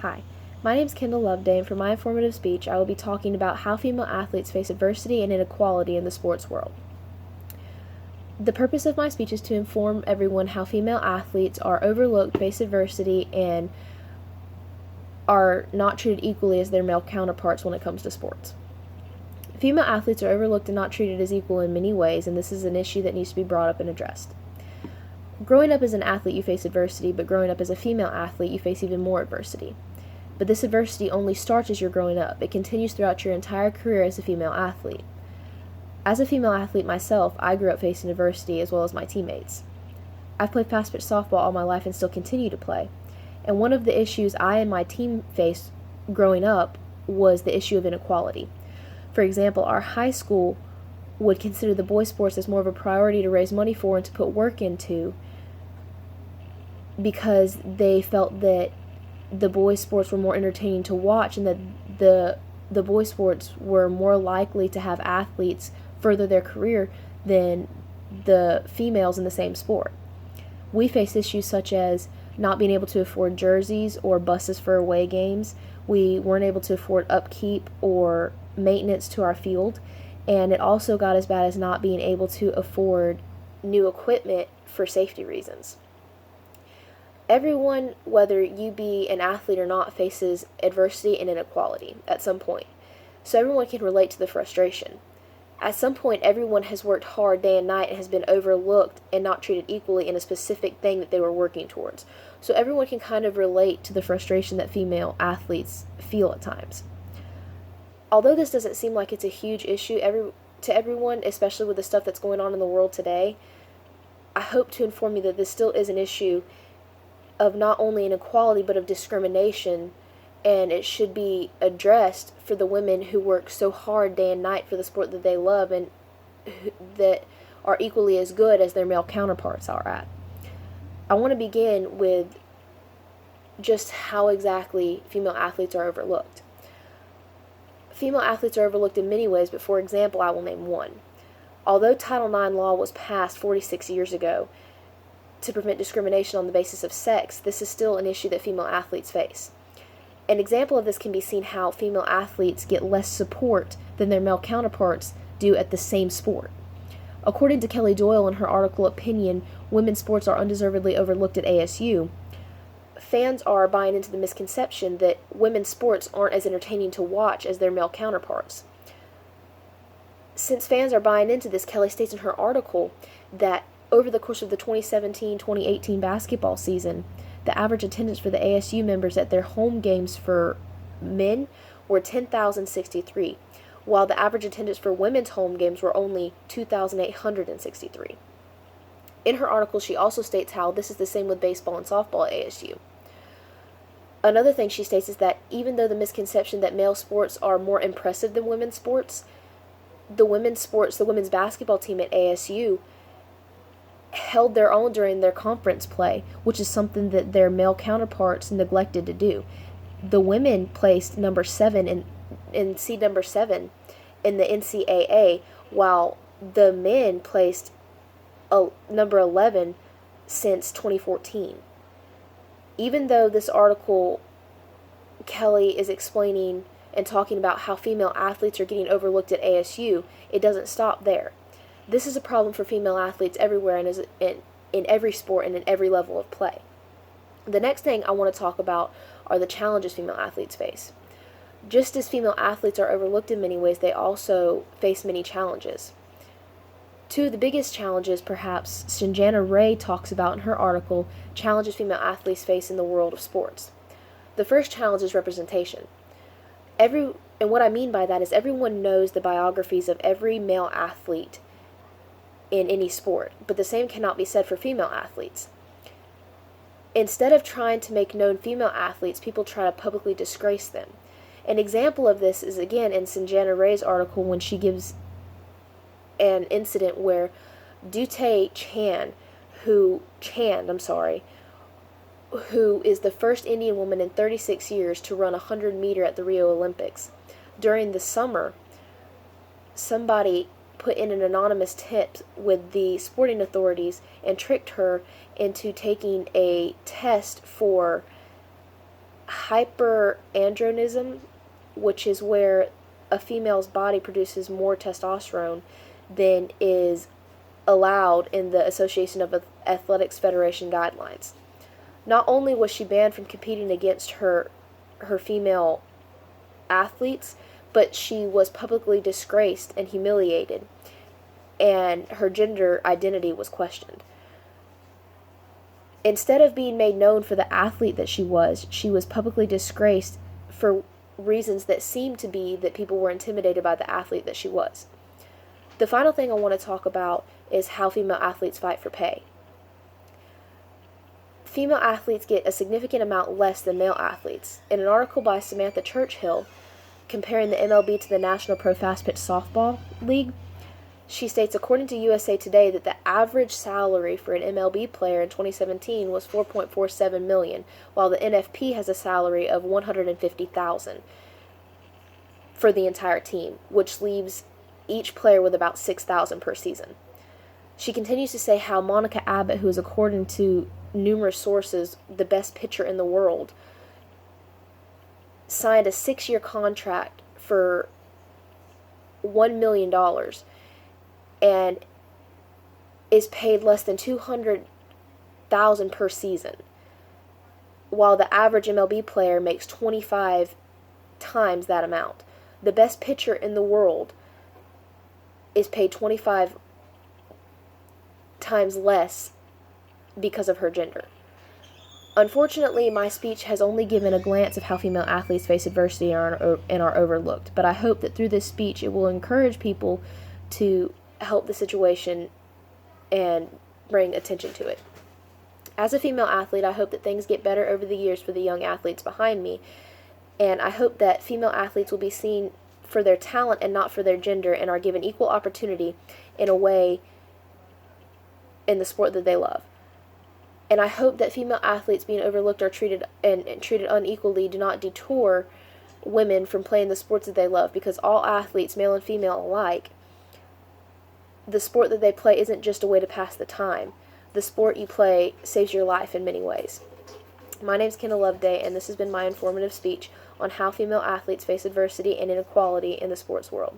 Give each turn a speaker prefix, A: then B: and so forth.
A: Hi, my name is Kendall Loveday, and for my informative speech, I will be talking about how female athletes face adversity and inequality in the sports world. The purpose of my speech is to inform everyone how female athletes are overlooked, face adversity, and are not treated equally as their male counterparts when it comes to sports. Female athletes are overlooked and not treated as equal in many ways, and this is an issue that needs to be brought up and addressed. Growing up as an athlete, you face adversity, but growing up as a female athlete, you face even more adversity. But this adversity only starts as you're growing up. It continues throughout your entire career as a female athlete. As a female athlete myself, I grew up facing adversity as well as my teammates. I've played fast pitch softball all my life and still continue to play. And one of the issues I and my team faced growing up was the issue of inequality. For example, our high school would consider the boys' sports as more of a priority to raise money for and to put work into because they felt that the boys' sports were more entertaining to watch and that the boys' sports were more likely to have athletes further their career than the females in the same sport. We faced issues such as not being able to afford jerseys or buses for away games. We weren't able to afford upkeep or maintenance to our field, and it also got as bad as not being able to afford new equipment for safety reasons. Everyone, whether you be an athlete or not, faces adversity and inequality at some point, so everyone can relate to the frustration. At some point, everyone has worked hard day and night and has been overlooked and not treated equally in a specific thing that they were working towards. So everyone can kind of relate to the frustration that female athletes feel at times. Although this doesn't seem like it's a huge issue to everyone, especially with the stuff that's going on in the world today, I hope to inform you that this still is an issue of not only inequality but of discrimination, and it should be addressed for the women who work so hard day and night for the sport that they love and that are equally as good as their male counterparts are at. I want to begin with just how exactly female athletes are overlooked. Female athletes are overlooked in many ways, but for example, I will name one. Although Title IX law was passed 46 years ago to prevent discrimination on the basis of sex, this is still an issue that female athletes face. An example of this can be seen how female athletes get less support than their male counterparts do at the same sport. According to Kelly Doyle in her article Opinion, Women's Sports Are Undeservedly Overlooked at ASU, fans are buying into the misconception that women's sports aren't as entertaining to watch as their male counterparts. Since fans are buying into this, Kelly states in her article that over the course of the 2017-2018 basketball season, the average attendance for the ASU members at their home games for men were 10,063, while the average attendance for women's home games were only 2,863. In her article, she also states how this is the same with baseball and softball at ASU. Another thing she states is that even though the misconception that male sports are more impressive than women's sports, the women's basketball team at ASU held their own during their conference play, which is something that their male counterparts neglected to do. The women placed number 7 in seed number 7 in the NCAA, while the men placed number 11 since 2014. Even though this article, Kelly is explaining and talking about how female athletes are getting overlooked at ASU, it doesn't stop there. This is a problem for female athletes everywhere and is in every sport and in every level of play. The next thing I want to talk about are the challenges female athletes face. Just as female athletes are overlooked in many ways, they also face many challenges. Two of the biggest challenges, perhaps, Shinjana Ray talks about in her article, Challenges Female Athletes Face in the World of Sports. The first challenge is representation. And what I mean by that is everyone knows the biographies of every male athlete in any sport, but the same cannot be said for female athletes. Instead of trying to make known female athletes, people try to publicly disgrace them. An example of this is again in Sanjana Ray's article when she gives an incident where Dute Chand, who is the first Indian woman in 36 years to run 100 meter at the Rio Olympics. During the summer, somebody put in an anonymous tip with the sporting authorities and tricked her into taking a test for hyperandrogenism, which is where a female's body produces more testosterone than is allowed in the Association of Athletics Federation guidelines. Not only was she banned from competing against her female athletes, but she was publicly disgraced and humiliated, and her gender identity was questioned. Instead of being made known for the athlete that she was publicly disgraced for reasons that seemed to be that people were intimidated by the athlete that she was. The final thing I want to talk about is how female athletes fight for pay. Female athletes get a significant amount less than male athletes. In an article by Samantha Churchill comparing the MLB to the National Pro Fast Pitch Softball League, she states, according to USA Today, that the average salary for an MLB player in 2017 was $4.47 million, while the NFP has a salary of $150,000 for the entire team, which leaves each player with about $6,000 per season. She continues to say how Monica Abbott, who is, according to numerous sources, the best pitcher in the world, signed a 6-year contract for $1 million and is paid less than $200,000 per season, while the average MLB player makes 25 times that amount. The best pitcher in the world is paid 25 times less because of her gender. Unfortunately, my speech has only given a glance of how female athletes face adversity and are overlooked, but I hope that through this speech it will encourage people to help the situation and bring attention to it. As a female athlete, I hope that things get better over the years for the young athletes behind me, and I hope that female athletes will be seen for their talent and not for their gender, and are given equal opportunity in a way in the sport that they love. And I hope that female athletes being overlooked or treated unequally do not detour women from playing the sports that they love, because all athletes, male and female alike, the sport that they play isn't just a way to pass the time. The sport you play saves your life in many ways. My name is Kendall Loveday, and this has been my informative speech on how female athletes face adversity and inequality in the sports world.